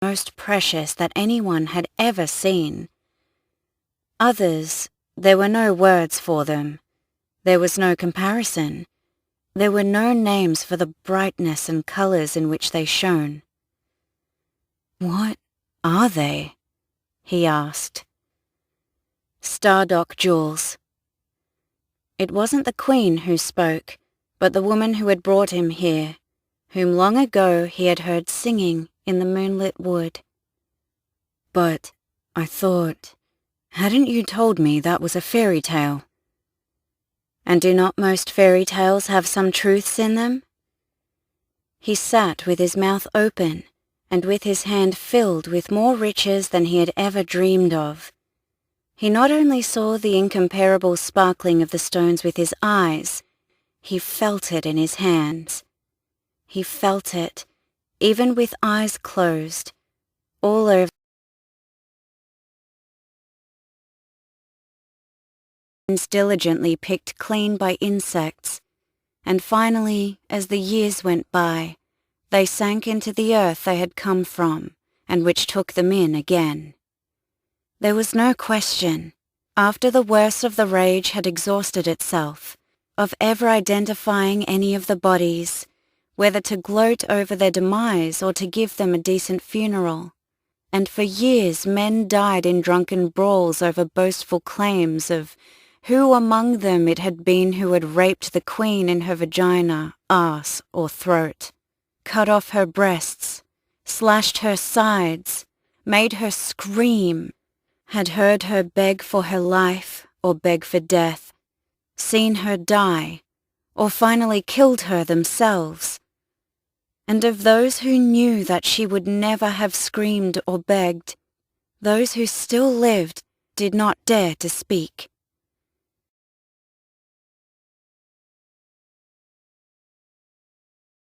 most precious that anyone had ever seen. Others, there were no words for them. There was no comparison. There were no names for the brightness and colors in which they shone. "What are they?" he asked. "Stardock jewels." It wasn't the Queen who spoke, but the woman who had brought him here, whom long ago he had heard singing in the moonlit wood. "But I thought, hadn't you told me that was a fairy tale?" "And do not most fairy tales have some truths in them?" He sat with his mouth open and with his hand filled with more riches than he had ever dreamed of. He not only saw the incomparable sparkling of the stones with his eyes, he felt it in his hands. He felt it, even with eyes closed, all over diligently picked clean by insects, and finally, as the years went by, they sank into the earth they had come from, and which took them in again. There was no question, after the worst of the rage had exhausted itself, of ever identifying any of the bodies, whether to gloat over their demise or to give them a decent funeral. And for years men died in drunken brawls over boastful claims of who among them it had been who had raped the Queen in her vagina, arse, or throat, cut off her breasts, slashed her sides, made her scream, had heard her beg for her life or beg for death, seen her die, or finally killed her themselves. And of those who knew that she would never have screamed or begged, those who still lived did not dare to speak.